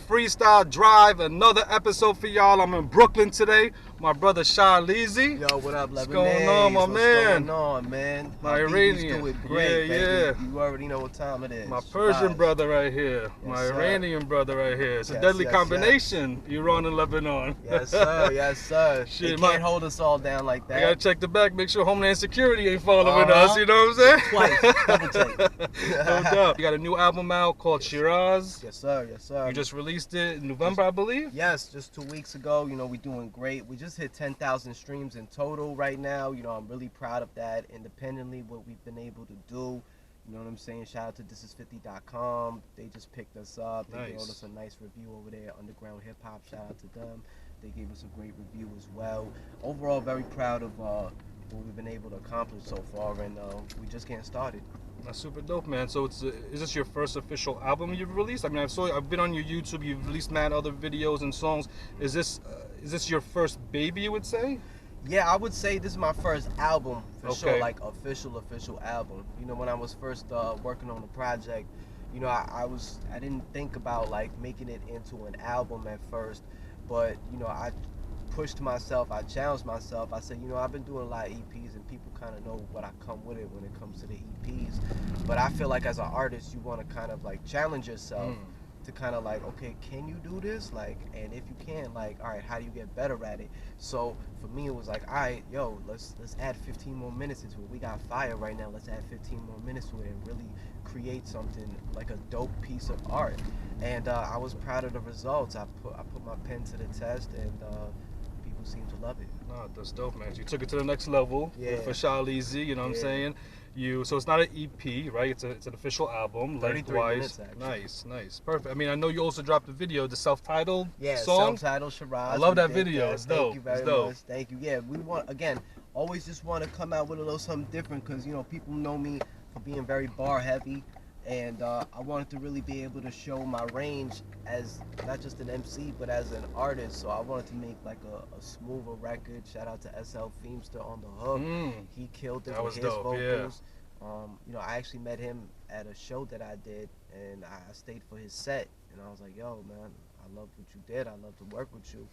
Freestyle Drive, another episode for y'all. I'm in Brooklyn today. My brother Shah Leezy. Yo, what up, What's Lebanese? going on, my man? What's going on, man? My Iranians Iranian. do it great, Yeah, baby. yeah. You already know what time it is. My Persian Shiraz. brother right here. My sir. Iranian brother right here. It's a Yes, deadly yes, combination, Iran and Lebanon. Yes, sir. Yes, sir. Shit, They can't hold us all down like that. I gotta check the back, make sure Homeland Security ain't following Uh-huh. us, you know what I'm saying? Twice. Double take. No doubt. You got a new album out called Shiraz. Yes, sir. Yes, sir. You just released it in November, I believe? Yes, just 2 weeks ago. You know, we're doing great. We just hit 10,000 streams in total right now. You know, I'm really proud of that. Independently, what we've been able to do. You know what I'm saying? Shout out to thisis50.com. They just picked us up. They gave us a nice review over there. Underground Hip Hop. Shout out to them. They gave us a great review as well. Overall, very proud of what we've been able to accomplish so far, and we just getting started. That's super dope, man. So is this your first official album you've released? I mean, I've been on your YouTube. You've released mad other videos and songs. Is this your first baby, you would say? Yeah, I would say this is my first album for sure, Okay. like official album. You know, when I was first working on the project, you know, I didn't think about like making it into an album at first, but you know, I pushed myself, I challenged myself. I said, you know, I've been doing a lot of EPs and people kind of know what I come with it when it comes to the EPs, but I feel like as an artist, you want to kind of like challenge yourself. To kind of like, okay, can you do this? Like, and if you can, like, all right, how do you get better at it? So for me, it was like, all right, yo, let's add 15 more minutes into it. We got fire right now. Let's add 15 more minutes to it and really create something like a dope piece of art. And I was proud of the results. I put my pen to the test, and people seem to love it. No, that's dope, man. You took it to the next level for Shah Leezy. You know what I'm saying? So it's not an EP, right? It's an official album, 33 minutes, Nice, perfect. I mean, I know you also dropped a video, the self-titled song. Self-titled Shiraz. I love that video. It's dope. Thank you very much. Thank you. Yeah, we want, again, always just want to come out with a little something different because, you know, people know me for being very bar heavy, and I wanted to really be able to show my range as not just an MC but as an artist. So I wanted to make like a smoother record. Shout out to SL Feemster on the hook. He killed it with his vocals. You know, I actually met him at a show that I did, and I stayed for his set, and I was like, yo, man, I love what you did. I love to work with you.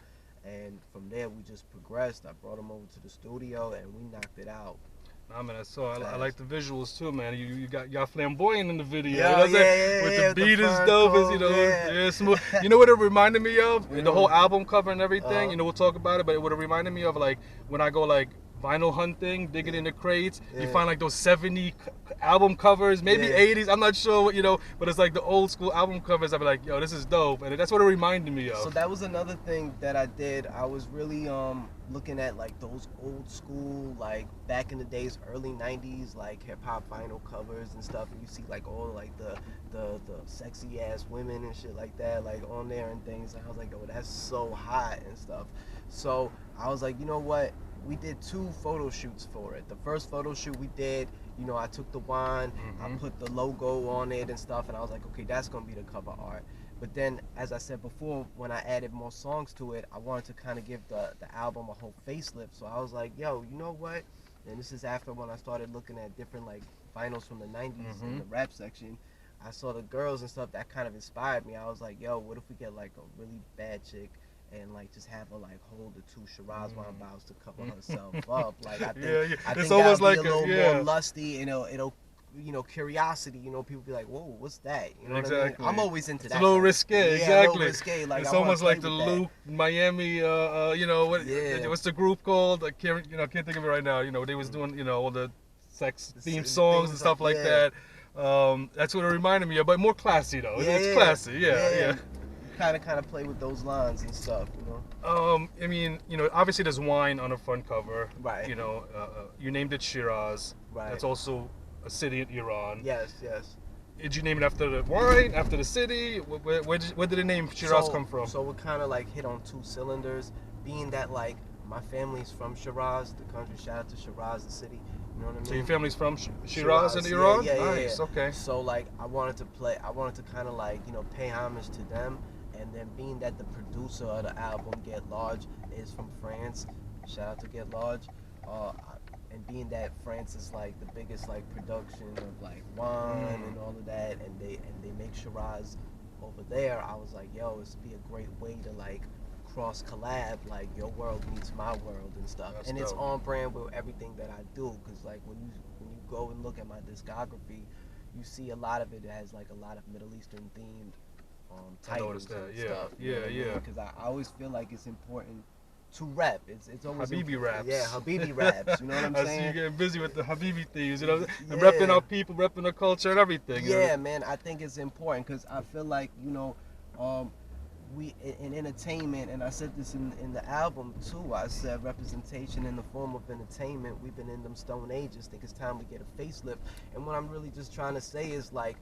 And from there, we just progressed. I brought him over to the studio, and we knocked it out. Nah, man, I like the visuals too, man. You got flamboyant in the video. Yeah, you know what I'm saying? With the beat is dope, you know, smooth. You know what it reminded me of? The whole album cover and everything. You know, we'll talk about it, but it would have reminded me of like when I go like vinyl hunting, digging in the crates. You find like those 70 album covers, maybe 80s. I'm not sure, you know, but it's like the old school album covers. I'd be like, yo, this is dope, and that's what it reminded me of. So that was another thing that I did. I was really looking at like those old school, like back in the days, early 90s, like hip hop vinyl covers and stuff, and you see like all like the sexy ass women and shit like that, like on there and things. And I was like, oh, that's so hot and stuff. So I was like, you know what? We did 2 photo shoots for it. The first photo shoot we did, you know, I took the wine, I put the logo on it and stuff, and I was like, okay, that's gonna be the cover art. But then, as I said before, when I added more songs to it, I wanted to kind of give the album a whole facelift. So I was like, yo, you know what? And this is after when I started looking at different like vinyls from the 90s in the rap section. I saw the girls and stuff that kind of inspired me. I was like, yo, what if we get like a really bad chick and like just have her like hold the 2 Shiraz wine bottles to cover herself up? Like I think I think that'll be a little more lusty, and it'll you know, curiosity, you know, people be like, whoa, what's that? You know what I mean? I'm always into that. It's a little risque, exactly. A little risque. Like, it's almost like the Luke Miami, you know, what's the group called? I can't think of it right now. You know, they was doing, you know, all the sex themed songs and stuff like that. That's what it reminded me of, but more classy though. It's classy, yeah. Kind of play with those lines and stuff, you know. I mean, you know, obviously there's wine on the front cover. Right. You know, you named it Shiraz. Right. That's also a city in Iran. Yes. Did you name it after the wine, after the city? Where did the name Shiraz come from? So we kind of like hit on 2 cylinders, being that like my family's from Shiraz, the country. Shout out to Shiraz, the city. You know what I mean? So your family's from Shiraz in Iran? Yeah. Nice, okay. So like I wanted to kind of like, you know, pay homage to them. And then being that the producer of the album, Get Large, is from France, shout out to Get Large, and being that France is like the biggest like production of like wine and all of that, and they make Shiraz over there, I was like, yo, it's be a great way to like cross collab, like your world meets my world and stuff. That's and it's dope. on brand with everything that I do, because like when you go and look at my discography, you see a lot of it has like a lot of Middle Eastern themed I titles noticed that. and Yeah, stuff. yeah. Because I always feel like it's important to rap. It's always Habibi raps. Yeah, Habibi raps. You know what I'm I saying? see you getting busy with the Habibi things, you know, and Yeah. repping our people, repping our culture and everything. You Yeah, know? man. I think it's important because I feel like um, we in entertainment, and I said this in the album too. I said representation in the form of entertainment. We've been in them stone ages. Think it's time we get a facelift. And what I'm really just trying to say is like,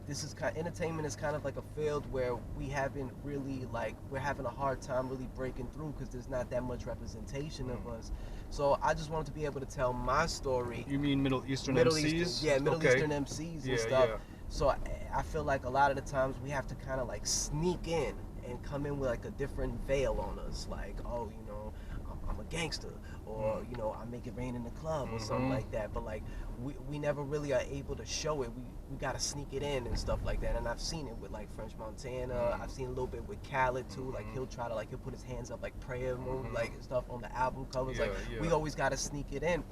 this is entertainment is kind of like a field where we haven't really like we're having a hard time really breaking through because there's not that much representation of us. So I just wanted to be able to tell my story. You mean Middle Eastern Middle MCs? Eastern, yeah, Middle Okay. Eastern MCs Yeah, and stuff. yeah. So I feel like a lot of the times we have to kind of like sneak in and come in with like a different veil on us, like, oh, I'm a gangster, or I make it rain in the club or something like that. But like we never really are able to show it. We gotta sneak it in and stuff like that. And I've seen it with like French Montana. I've seen a little bit with Khaled too. Like he'll try to he'll put his hands up like prayer move, like stuff on the album covers. Yeah, like yeah. we always gotta sneak it in.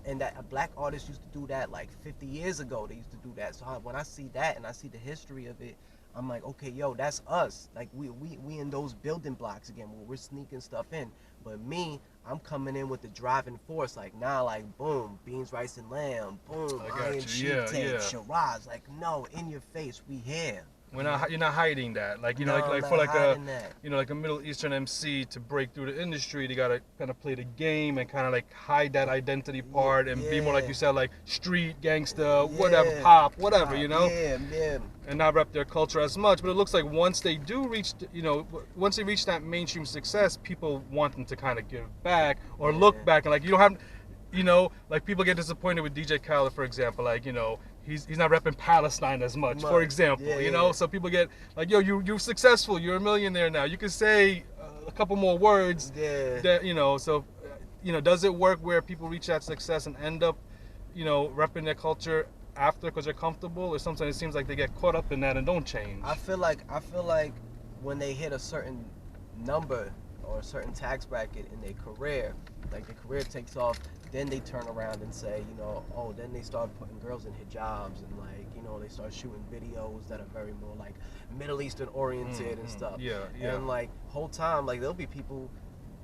And that a black artist used to do that like 50 years ago. They used to do that. So when I see that and I see the history of it, I'm like, okay, yo, that's us. Like we in those building blocks again where we're sneaking stuff in. But me, I'm coming in with the driving force. Like like boom, beans, rice, and lamb. Boom, Iron Sheep Tape, Shiraz. Like no, in your face, we here. You're not hiding that. Like No, like I'm for not like hiding that. like a Middle Eastern MC to break through the industry, they gotta kind of play the game and kind of like hide that identity part and be more like you said, like street gangster, whatever, pop, whatever, Yeah. And not rep their culture as much. But it looks like once they do reach, once they reach that mainstream success, people want them to kind of give back or look back and like you don't have, like people get disappointed with DJ Khaled, for example, like he's not repping Palestine as much, for example, so people get like, yo, you're successful, you're a millionaire now, you can say a couple more words, that so does it work where people reach that success and end up repping their culture after because they're comfortable, or sometimes it seems like they get caught up in that and don't change? I feel like when they hit a certain number or a certain tax bracket in their career, like their career takes off, then they turn around and say, then they start putting girls in hijabs and like, they start shooting videos that are very more like Middle Eastern oriented and stuff. Yeah. And like whole time, like there'll be people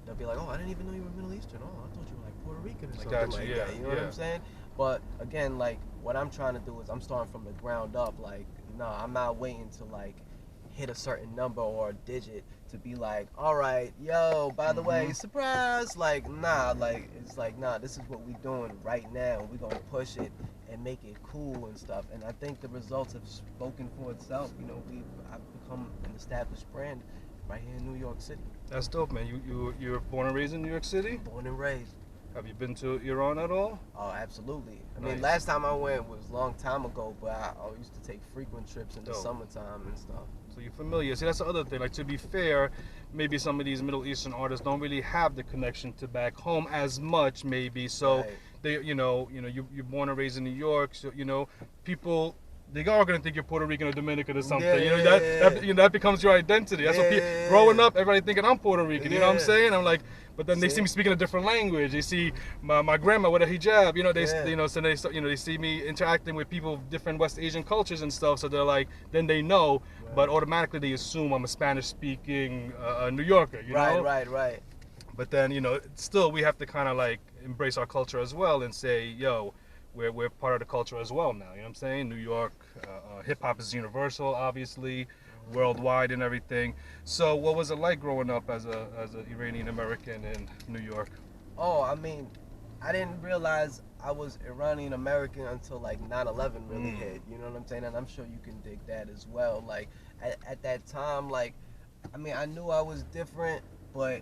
that'll be like, oh, I didn't even know you were Middle Eastern. Oh, I thought you were like Puerto Rican or something like that. You know what I'm saying? But again, like what I'm trying to do is I'm starting from the ground up. Like, I'm not waiting to like hit a certain number or a digit to be like, all right, yo, by the way, surprise. Like, nah, like it's like, nah, this is what we doing right now. We're gonna push it and make it cool and stuff. And I think the results have spoken for itself. I've become an established brand right here in New York City. That's dope, man. You're born and raised in New York City? Born and raised. Have you been to Iran at all? Oh, absolutely. I Nice. mean, last time I went was a long time ago, but I used to take frequent trips in the Dope. summertime and stuff. So you're familiar. See, that's the other thing. Like, to be fair, maybe some of these Middle Eastern artists don't really have the connection to back home as much, maybe. So Right. they, you're born and raised in New York. So people, they are gonna think you're Puerto Rican or Dominican or something. That becomes your identity. That's what growing up, everybody thinking I'm Puerto Rican. You know what I'm saying? I'm like, but then they see me speaking a different language. They see my grandma with a hijab. So they see me interacting with people of different West Asian cultures and stuff. So they're like, then they know, but automatically they assume I'm a Spanish-speaking New Yorker. You know? Right. But then still we have to kind of like embrace our culture as well and say, yo, we're part of the culture as well now. You know what I'm saying? New York, hip hop is universal, obviously, worldwide and everything. So what was it like growing up as a Iranian American in New York? Oh, I mean, I didn't realize I was Iranian American until like 9/11 really hit. You know what I'm saying? And I'm sure you can dig that as well. Like at that time, like, I mean, I knew I was different, but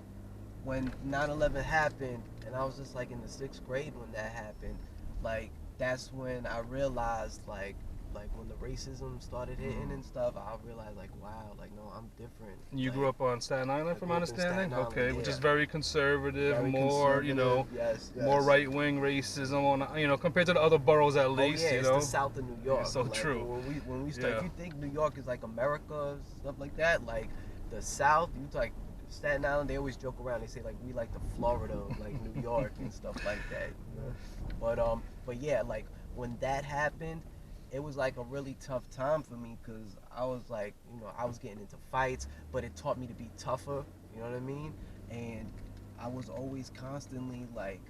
when 9/11 happened, and I was just like in the 6th grade when that happened, like that's when I realized like Like when the racism started hitting and stuff, I realized like, wow, like no, I'm different. You like, grew up on Staten Island, from my understanding. Okay, which is very conservative, Very more conservative, yes. more right wing racism on compared to the other boroughs at least. Oh yeah, it's the South of New York. So like, true. When we start, if you think New York is like America, stuff like that, like the South, you like Staten Island, they always joke around. They say like we like the Florida of like New York and stuff like that. You know? But yeah, like when that happened, it was like a really tough time for me because I was like, I was getting into fights, but it taught me to be tougher. You know what I mean? And I was always constantly like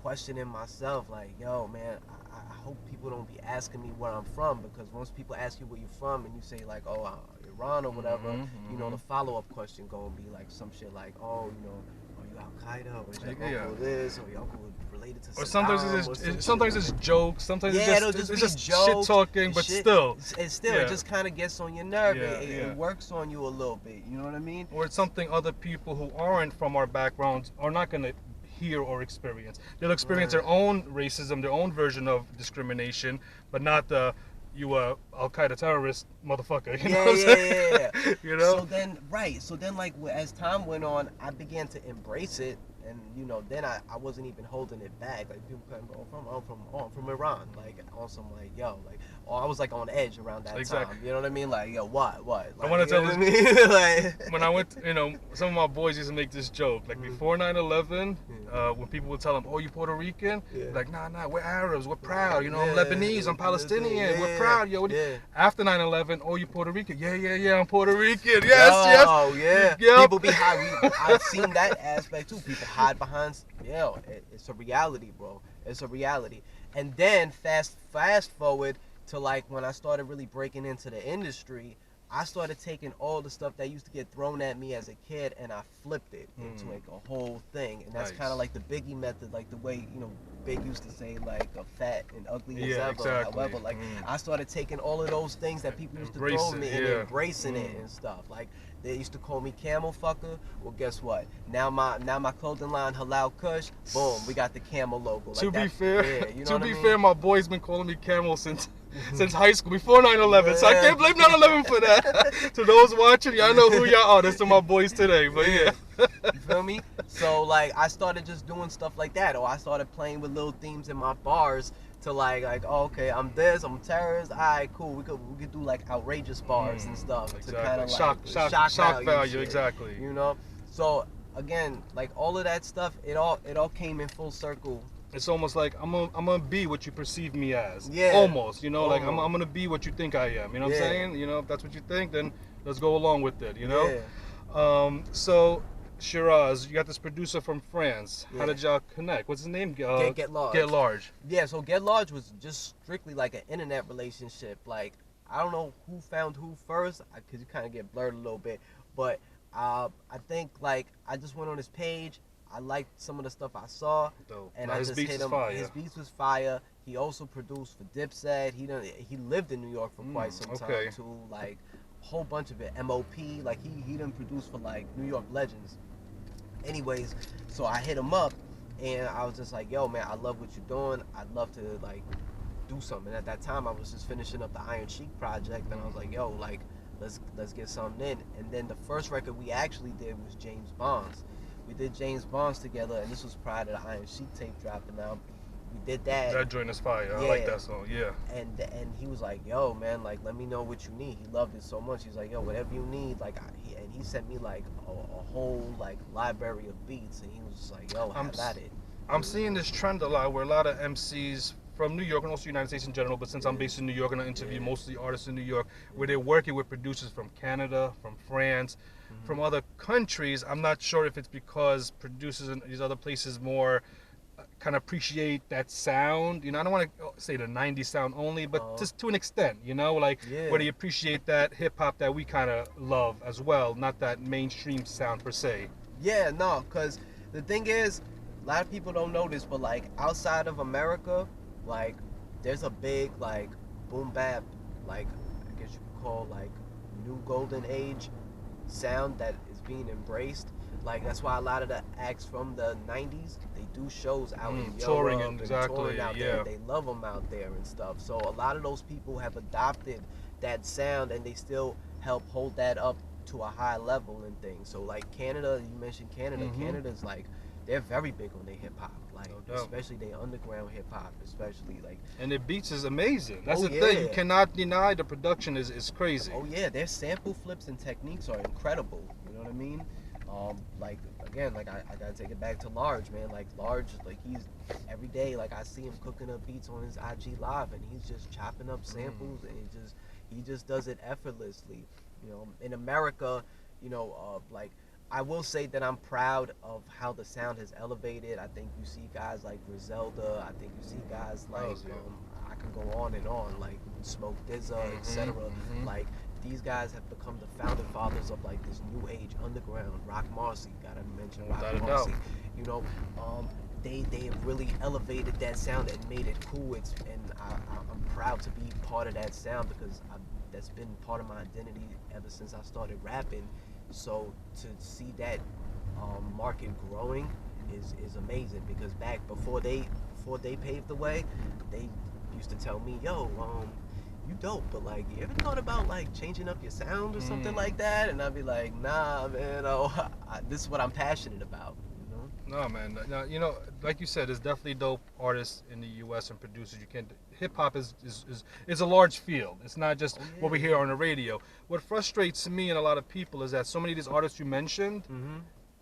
questioning myself, like, yo, man, I hope people don't be asking me where I'm from, because once people ask you where you're from and you say like, oh, Iran or whatever, the follow-up question gonna be like some shit like, oh, are you Al Qaeda, or is your uncle this, or your uncle related to Saddam, or sometimes it's jokes, sometimes it's just jokes, shit talking, but still it just kind of gets on your nerve. It works on you a little bit. You know what I mean? Or it's something other people who aren't from our backgrounds are not gonna hear or experience. They'll experience their own racism, their own version of discrimination, but not the Al Qaeda terrorist motherfucker. You know what I'm saying? You know. So then, like as time went on, I began to embrace it, and then I wasn't even holding it back. Like people come, I'm from Iran, like on some like I was like on edge around that time. You know what I mean? Like what? Like, I want to tell this. Like, when I went, some of my boys used to make this joke. Like before 9/11, when people would tell them, "Oh, you Puerto Rican?" Like, nah, we're Arabs. We're proud. I'm Lebanese. I'm Palestinian. We're proud. After 9/11, "Oh, you Puerto Rican?" Yeah, I'm Puerto Rican. Yes. Oh yeah. Yep. People be high. I've seen that aspect too. People hide behind. It's a reality, bro. It's a reality. And then fast forward to like when I started really breaking into the industry, I started taking all the stuff that used to get thrown at me as a kid, and I flipped it into like a whole thing. And that's kind of like the Biggie method, like the way Big used to say like a fat and ugly as ever. Exactly. However, like I started taking all of those things that people used to throw at me and embracing it and stuff. Like they used to call me camel fucker. Well, guess what? Now my clothing line Halal Kush. Boom, we got the camel logo. Like to be fair, my boy's been calling me camel since high school, before 9/11. So I can't blame 9/11 for that. To those watching, y'all know who y'all are. That's to my boys today. But you feel me? So like I started just doing stuff like that, or I started playing with little themes in my bars to like oh, okay, I'm this, I'm a terrorist. All right, cool. We could do like outrageous bars and stuff to kind of like shock value shit, exactly. So again, like all of that stuff, it all came in full circle. It's almost like I'm gonna be what you perceive me as. Almost. Like I'm gonna be what you think I am. You know what I'm saying? If that's what you think, then let's go along with it. So Shiraz, you got this producer from France. How did y'all connect? What's his name? Get Large. Get Large. Yeah, so Get Large was just strictly like an internet relationship. Like, I don't know who found who first, because you kind of get blurred a little bit. But I think, like, I just went on his page. I liked some of the stuff I saw. Dope. And I just hit him. His beats was fire. He also produced for Dipset. He lived in New York for quite some time, too. Like, a whole bunch of it. MOP. Like, he done produced for, like, New York legends. Anyways, so I hit him up, and I was just like, yo, man, I love what you're doing. I'd love to, like, do something. And at that time, I was just finishing up the Iron Sheik project, and I was like, yo, like, let's get something in. And then the first record we actually did was James Bond's. We did James Bond's together, and this was prior to the Iron Sheik tape dropping out. We did that. That joint is fire. I like that song. Yeah. And he was like, yo, man, like, let me know what you need. He loved it so much. He's like, yo, whatever you need. Like, and he sent me like a whole like library of beats, and he was just like, yo, have at it. I'm seeing this trend a lot where a lot of MCs from New York and also the United States in general, but since I'm based in New York and I interview mostly artists in New York, where they're working with producers from Canada, from France, from other countries. I'm not sure if it's because producers in these other places more kind of appreciate that sound. I don't want to say the 90s sound only, but just to an extent, where they appreciate that hip hop that we kind of love as well, not that mainstream sound per se. Yeah, no, because the thing is, a lot of people don't know this, but like outside of America, like there's a big like boom bap, like I guess you could call like new golden age sound that is being embraced. Like that's why a lot of the acts from the '90s they do shows out in touring Europe and touring out there. They love them out there and stuff. So a lot of those people have adopted that sound and they still help hold that up to a high level and things. So like Canada, you mentioned Canada. Canada's like they're very big on their hip hop, like especially their underground hip hop, especially like. And the beats is amazing. That's the thing. You cannot deny the production is crazy. Oh yeah, their sample flips and techniques are incredible. You know what I mean? Like again, like I gotta take it back to Large, man. Like Large, like he's every day, like I see him cooking up beats on his IG live, and he's just chopping up samples, and he just does it effortlessly. You know, in America, you know, like I will say that I'm proud of how the sound has elevated. I think you see guys like Griselda. I think you see guys like I can go on and on, like Smoke DZA, etc. Like these guys have become the founding fathers of like this new age underground. Rock Marcy, gotta mention Rock Marcy. You know, they have really elevated that sound and made it cool. I'm proud to be part of that sound because that's been part of my identity ever since I started rapping. So to see that market growing is amazing because back before they paved the way, they used to tell me, yo, you dope, but like you ever thought about like changing up your sound or something like that? And I'd be like, nah, man, this is what I'm passionate about. No, man. No, you know, like you said, there's definitely dope artists in the U.S. and producers. You can't. Hip hop is a large field. It's not just what we hear on the radio. What frustrates me and a lot of people is that so many of these artists you mentioned,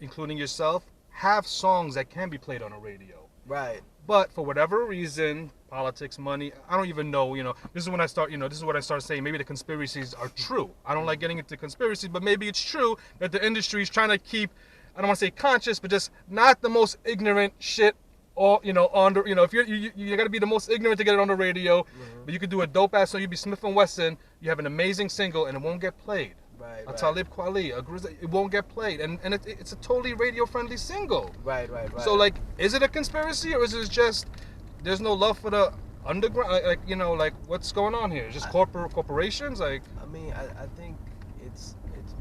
including yourself, have songs that can be played on the radio. Right. But for whatever reason, politics, money, I don't even know. You know, this is when I start. You know, this is what I start saying. Maybe the conspiracies are true. I don't like getting into conspiracies, but maybe it's true that the industry is trying to keep, I don't want to say conscious, but just not the most ignorant shit. Or on the, if you got to be the most ignorant to get it on the radio, but you could do a dope ass song. You be Smith and Wesson. You have an amazing single, and it won't get played. Right. Talib Kweli, it won't get played, and it's a totally radio friendly single. Right. So like, is it a conspiracy or is it just there's no love for the underground? Like what's going on here? Just corporations? Like, I mean, I think it's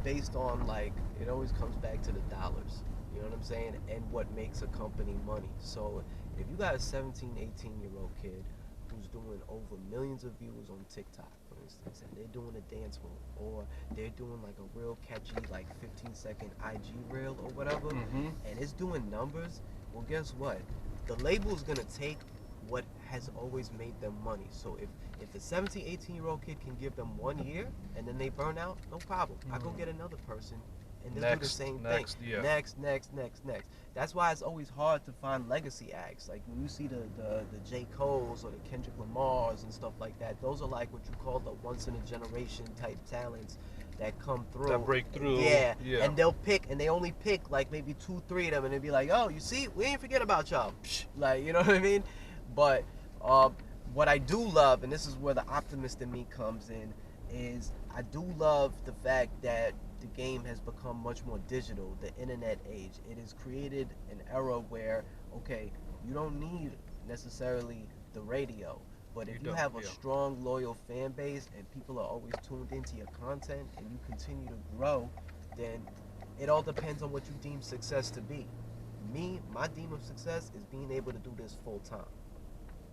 based on like it always comes back to the dollars. You know what I'm saying? And what makes a company money. So if you got a 17, 18-year-old kid who's doing over millions of views on TikTok, for instance, and they're doing a dance move, or they're doing like a real catchy, like 15-second IG reel or whatever, and it's doing numbers, well, guess what? The label is going to take what has always made them money. So if the 17, 18-year-old kid can give them 1 year and then they burn out, no problem. I go get another person and they'll do the same thing. Yeah. Next. That's why it's always hard to find legacy acts. Like when you see the J. Cole's or the Kendrick Lamar's and stuff like that, those are like what you call the once in a generation type talents that come through. That break through. Yeah. And they'll pick, and they only pick like maybe 2, 3 of them, and they'll be like, oh, you see, we ain't forget about y'all. Like, you know what I mean? But what I do love, and this is where the optimist in me comes in, is I do love the fact that the game has become much more digital, the internet age. It has created an era where, okay, you don't need necessarily the radio, but if you have a strong, loyal fan base and people are always tuned into your content and you continue to grow, then it all depends on what you deem success to be. My deem of success is being able to do this full time.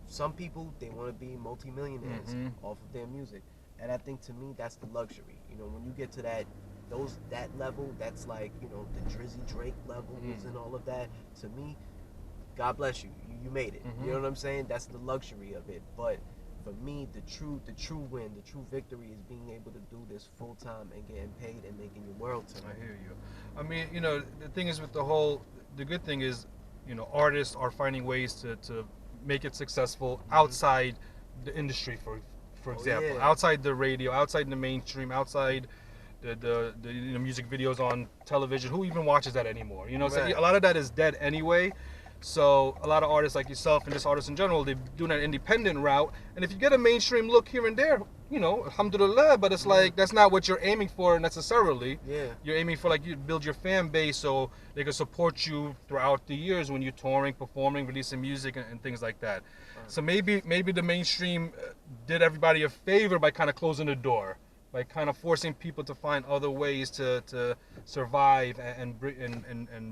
Some people, they want to be multimillionaires off of their music. And I think to me, that's the luxury. You know, when you get to that level, that's like, you know, the Drizzy Drake levels and all of that. To me, God bless you. You made it. You know what I'm saying? That's the luxury of it. But for me, the true win, the true victory is being able to do this full time and getting paid and making your world turn. I hear you. I mean, you know, the thing is with the good thing is, you know, artists are finding ways to make it successful outside the industry, for example, outside the radio, outside the mainstream, outside the music videos on television. Who even watches that anymore? You know, so a lot of that is dead anyway. So a lot of artists like yourself and just artists in general, they do that independent route. And if you get a mainstream look here and there, you know, alhamdulillah, but it's like that's not what you're aiming for necessarily. Yeah. You're aiming for, like, you build your fan base so they can support you throughout the years when you're touring, performing, releasing music and things like that. So maybe the mainstream did everybody a favor by kind of closing the door, by kind of forcing people to find other ways to survive and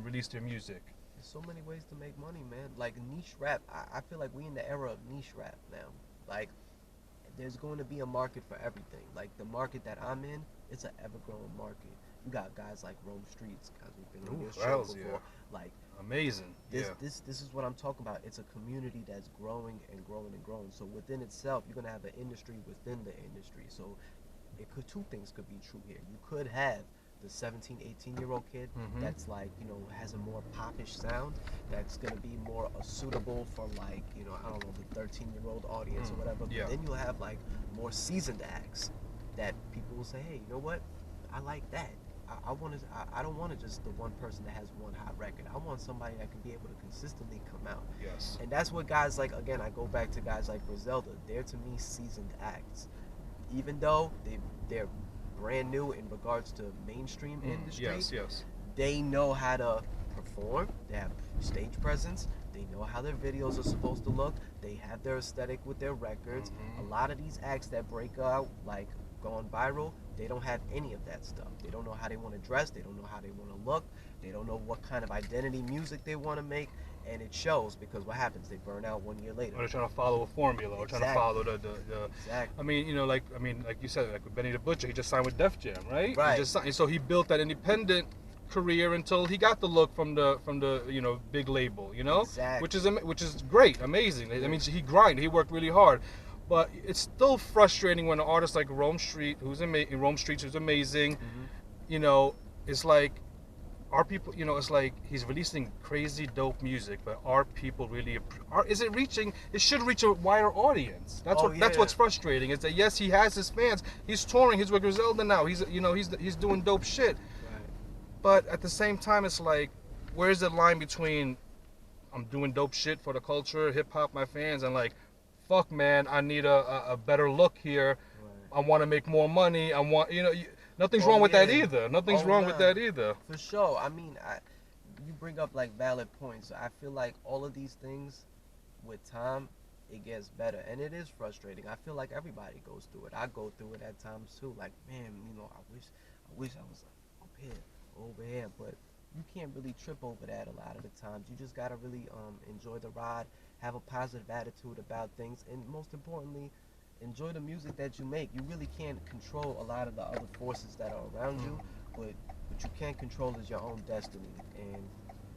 release their music. There's so many ways to make money, man. Like niche rap, I feel like we in the era of niche rap now. Like there's going to be a market for everything. Like the market that I'm in, it's an ever-growing market. You got guys like Rome Streets, guys we've been on your show before. Yeah. Like amazing. This is what I'm talking about. It's a community that's growing and growing and growing. So within itself, you're gonna have an industry within the industry. So two things could be true here. You could have the 17, 18-year-old kid that's like, you know, has a more popish sound that's gonna be more suitable for like, you know, I don't know, the 13-year-old audience or whatever. But then you'll have like more seasoned acts that people will say, hey, you know what? I like that. I don't want to just the one person that has one hot record. I want somebody that can be able to consistently come out. Yes. And that's what guys like, again, I go back to guys like Griselda. They're to me seasoned acts. Even though they're brand new in regards to mainstream industry. Yes. They know how to perform. They have stage presence. They know how their videos are supposed to look. They have their aesthetic with their records. A lot of these acts that break out, like going viral, they don't have any of that stuff. They don't know how they want to dress. They don't know how they want to look. They don't know what kind of identity music they want to make. And it shows, because what happens? They burn out 1 year later. Or they're trying to follow a formula, or trying to follow the Exactly. I mean, you know, like you said, like with Benny the Butcher, he just signed with Def Jam, right? Right. He just signed, so he built that independent career until he got the look from the you know, big label, you know, Exactly. which is great, amazing. I mean, he grinded, he worked really hard. But it's still frustrating when an artist like Rome Streets, who's amazing, you know, it's like, our people, you know, it's like he's releasing crazy dope music, but are people really? Is it reaching? It should reach a wider audience. That's what's frustrating. Is that yes, he has his fans. He's touring. He's with Griselda now. He's doing dope shit. Right. But at the same time, it's like, where's the line between I'm doing dope shit for the culture, hip hop, my fans, and like, fuck man, I need a better look here. Right. I want to make more money. I want, you know. Nothing's wrong with that either. Nothing's wrong with that either. For sure. I mean, you bring up like valid points. I feel like all of these things, with time, it gets better, and it is frustrating. I feel like everybody goes through it. I go through it at times too. Like, man, you know, I wish I was up here, over here, but you can't really trip over that a lot of the times. You just gotta really enjoy the ride, have a positive attitude about things, and most importantly, enjoy the music that you make. You really can't control a lot of the other forces that are around you, but what you can control is your own destiny, and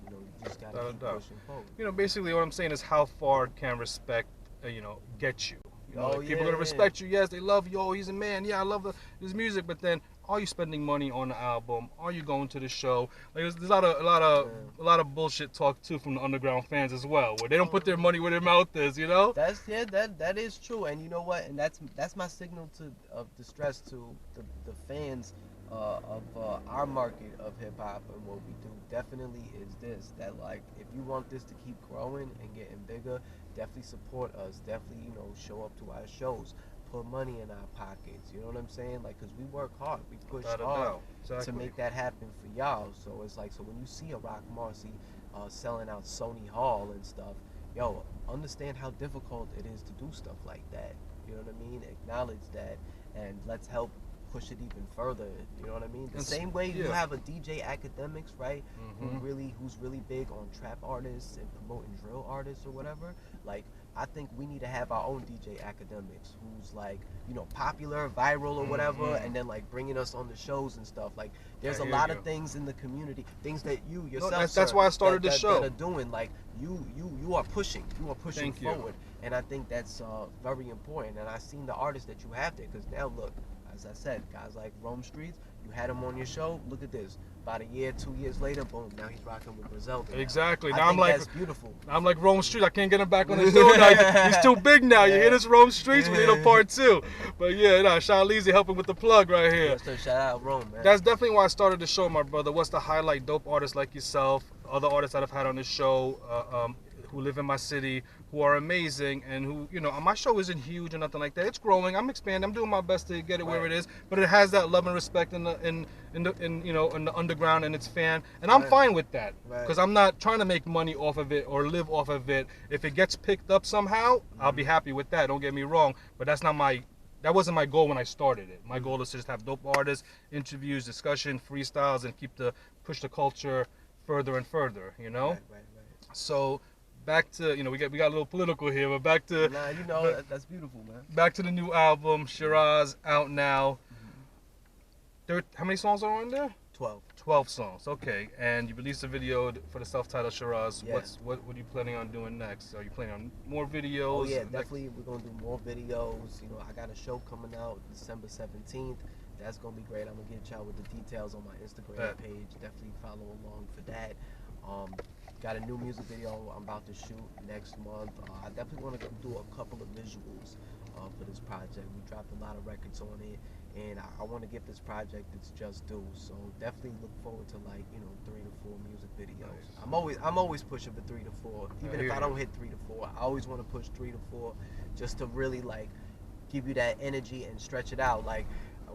you know, you just gotta keep pushing forward. You know, basically what I'm saying is, how far can respect, you know, get you? You know, like people are gonna respect you. Yes, they love you. Oh, he's a man. Yeah, I love his music. But then, are you spending money on the album? Are you going to the show? Like, there's a lot of bullshit talk too from the underground fans as well, where they don't put their money where their mouth is. You know. That is true. And you know what? And that's my signal of distress to the fans of our market of hip hop and what we do. Definitely is this, that like, if you want this to keep growing and getting bigger, definitely support us. Definitely, you know, show up to our shows. Put money in our pockets, you know what I'm saying? Like, because we work hard, we push hard to make that happen for y'all. So it's like, so when you see a Rock Marcy selling out Sony Hall and stuff, yo, understand how difficult it is to do stuff like that. You know what I mean? Acknowledge that, and let's help push it even further. You know what I mean? The same way you have a DJ Academics, right? Who's really big on trap artists and promoting drill artists or whatever. Like, I think we need to have our own DJ Academics who's like, you know, popular, viral or whatever, and then like bringing us on the shows and stuff. Like, there's a lot of things in the community, things that you yourself, that's why I started this show, that are doing. Like, you are pushing forward, and I think that's very important. And I've seen the artists that you have there, because now look, as I said, guys like Rome Streets, you had him on your show. Look at this. About a year, 2 years later, boom, now he's rocking with Griselda. Exactly. Now I'm like, that's beautiful. I'm like Rome Street. I can't get him back on the show now. He's too big now. You hear this, Rome Streets? We need a part 2. But yeah, no, Shah Leezy helping with the plug right here. Yeah, so shout out Rome, man. That's definitely why I started the show, my brother. What's to highlight dope artists like yourself, other artists that I've had on this show, who live in my city, who are amazing, and who, you know, my show isn't huge or nothing like that. It's growing. I'm expanding. I'm doing my best to get it where it is, but it has that love and respect in the underground and its fan, and I'm fine with that, because I'm not trying to make money off of it or live off of it. If it gets picked up somehow, I'll be happy with that. Don't get me wrong, but that's not my that wasn't my goal when I started it. My goal is to just have dope artists, interviews, discussion, freestyles, and push the culture further and further, you know? Right. So back to, you know, we got a little political here, but back to... Nah, you know, that's beautiful, man. Back to the new album, Shiraz, out now. How many songs are on there? 12. 12 songs, okay. And you released a video for the self-titled Shiraz. Yeah. What are you planning on doing next? Are you planning on more videos? Oh yeah, definitely. We're gonna do more videos. You know, I got a show coming out December 17th. That's gonna be great. I'm gonna get y'all with the details on my Instagram page. Definitely follow along for that. Got a new music video I'm about to shoot next month. I definitely want to do a couple of visuals for this project. We dropped a lot of records on it, and I want to give this project its just due. So definitely look forward to, like, you know, 3 to 4 music videos. Nice. I'm always pushing for 3 to 4. Even if I don't hit 3 to 4, I always want to push 3 to 4, just to really like give you that energy and stretch it out. Like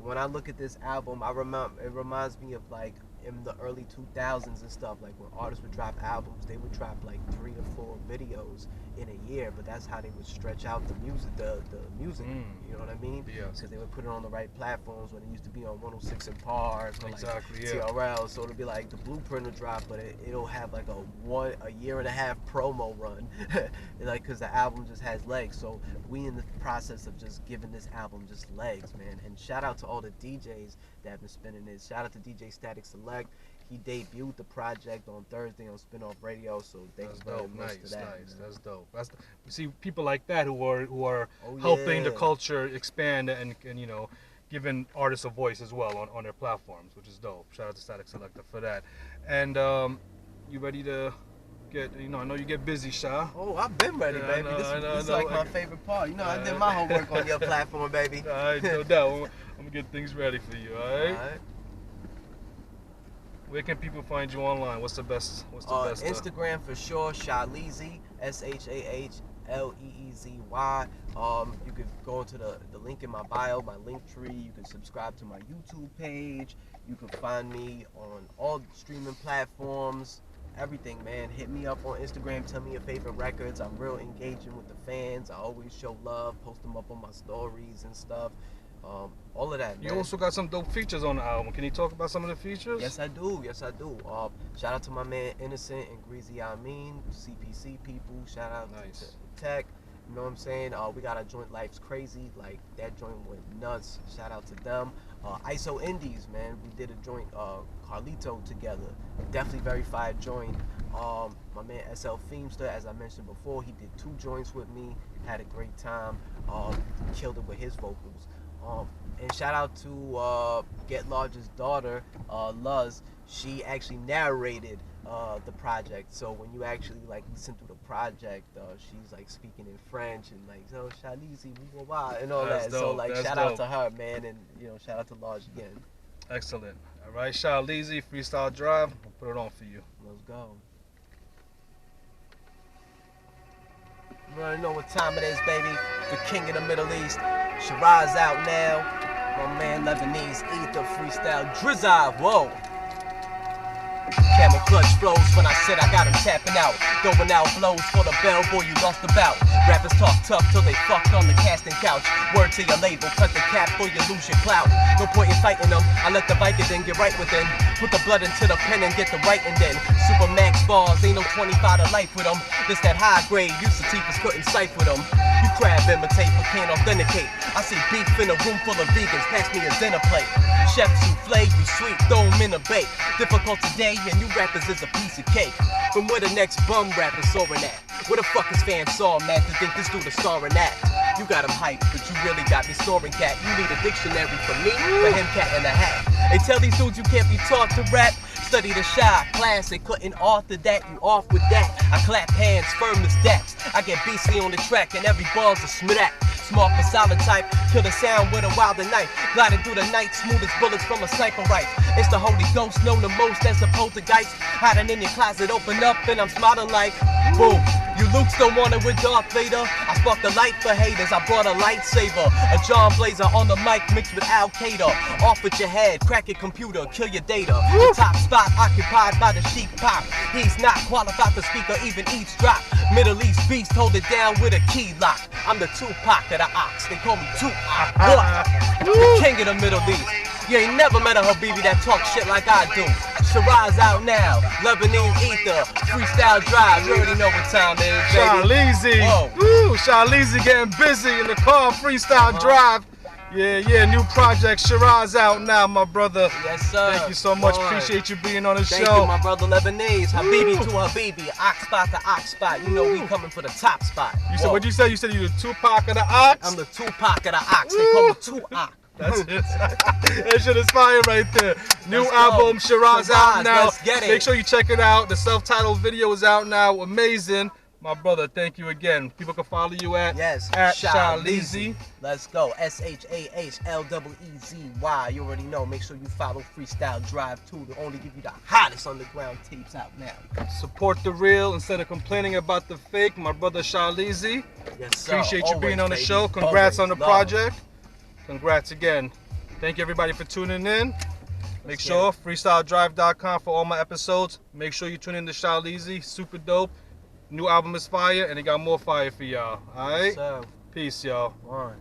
when I look at this album, it reminds me of like in the early 2000s and stuff, like when artists would drop albums, they would drop like 3 to 4 videos in a year, but that's how they would stretch out the music, you know what I mean? Yes. Because they would put it on the right platforms when it used to be on 106 and Park, or exactly, like TRL, so it'll be like the blueprint will drop, but it'll have like a year and a half promo run, like, because the album just has legs. So we in the process of just giving this album just legs, man. And shout out to all the DJs that have been spinning this. Shout out to DJ Static Select. He debuted the project on Thursday on Spinoff Radio, so thanks very much to that. Nice. That's dope. We see people like that who are helping the culture expand and you know, giving artists a voice as well on their platforms, which is dope. Shout out to Static Selector for that. And you ready to get? You know, I know you get busy, Shah. Oh, I've been ready, baby. This is like my favorite part. You know, I did my homework on your platform, baby. All right, no doubt. I'm gonna get things ready for you. All right. Where can people find you online? What's the best? Instagram for sure, Shah Leezy, SHAHLEEZY. You could go into the link in my bio, my link tree. You can subscribe to my YouTube page. You can find me on all streaming platforms. Everything, man. Hit me up on Instagram. Tell me your favorite records. I'm real engaging with the fans. I always show love, post them up on my stories and stuff. All of that, man. You also got some dope features on the album. Can you talk about some of the features? Yes, I do. Shout out to my man Innocent and Greasy Amin, CPC people. Shout out to Tech. You know what I'm saying? We got a joint, Life's Crazy. Like, that joint went nuts. Shout out to them. ISO Indies, man. We did a joint, Carlito together. Definitely verified joint. My man SL Feemster, as I mentioned before, he did 2 joints with me. Had a great time. Killed it with his vocals. And shout out to Get Large's daughter, Luz. She actually narrated the project. So when you actually like listen to the project, she's like speaking in French and like, oh, Shah Leezy, and all that. Dope. So like, That's shout dope. out to her, man, and you know, shout out to Large again. Excellent. All right, Shah Leezy, Freestyle Drive. I'll put it on for you. Let's go. You already know what time it is, baby. The king of the Middle East. Shiraz out now. My man Lebanese Ether, Freestyle Drive. Whoa. Camel clutch flows when I said I got him tapping out. Throwing out blows for the bell, boy, you lost the bout. Rappers talk tough till they fucked on the casting couch. Word to your label, cut the cap or you lose your clout. No point in fighting them, I let the Viking then get right within. Put the blood into the pen and get the writing then. Super max bars, ain't no 25 to life with them. This that high grade, you Satifas couldn't cipher them. You crab imitate but can't authenticate. I see beef in a room full of vegans, pass me a dinner plate. Chef souffle, you sweet, throw 'em in a bake. Difficult today, and you rappers is a piece of cake. From where the next bum rapper soaring at. Where the fuck is fans saw him at to think this dude a star in that? You got him hyped, but you really got me soaring, cat. You need a dictionary for me, for him, cat in a hat. They tell these dudes you can't be taught to rap. Study the Shah classic, couldn't author that, you off with that. I clap hands, firm as daps. I get BC on the track, and every ball's a smack. Smart for solid type, kill the sound with a wilder knife. Gliding through the night, smooth as bullets from a sniper rifle. It's the Holy Ghost, known the most as a poltergeist. Hiding in your closet, open up, and I'm smiling like, boom. You Lukes don't want it with Darth Vader. I sparked the light for haters. I brought a lightsaber. A John Blazer on the mic mixed with Al Qaeda. Off with your head, crack your computer, kill your data. The top spot occupied by the sheep pop. He's not qualified to speak or even eavesdrop. Middle East beast, hold it down with a key lock. I'm the Tupac of the Ox. They call me Tupac. The king of the Middle East. You ain't never met a Habibi that talk shit like I do. Shiraz out now, Lebanese ether, Freestyle Drive, you already know what time it is, baby. Shah Leezy. Woo, Shah Leezy getting busy in the car, Freestyle Drive. Yeah, new project, Shiraz out now, my brother. Yes, sir. Thank you so much, appreciate you being on the show. Thank you, my brother Lebanese. Habibi to Habibi, Ox spot to Ox spot. You know we coming for the top spot. You said, what'd you say? You said you the Tupac of the Ox? I'm the Tupac of the Ox, they call me Tupac. That's it. That shit is fire right there. New album, Shiraz out now. Let's get it. Make sure you check it out. The self-titled video is out now. Amazing. My brother, thank you again. People can follow you at Shah Leezy. Let's go. SHAHLEEZY. You already know. Make sure you follow Freestyle Drive too. To only give you the hottest underground tapes out now. Support the real instead of complaining about the fake. My brother Shah Leezy. Yes, sir. Appreciate you being on the baby. show. Congrats on the Love. project. Congrats again. Thank you everybody for tuning in. Make sure freestyledrive.com for all my episodes. Make sure you tune in to Shah Leezy. Super dope. New album is fire and they got more fire for y'all. Alright? Yes, peace, y'all. One.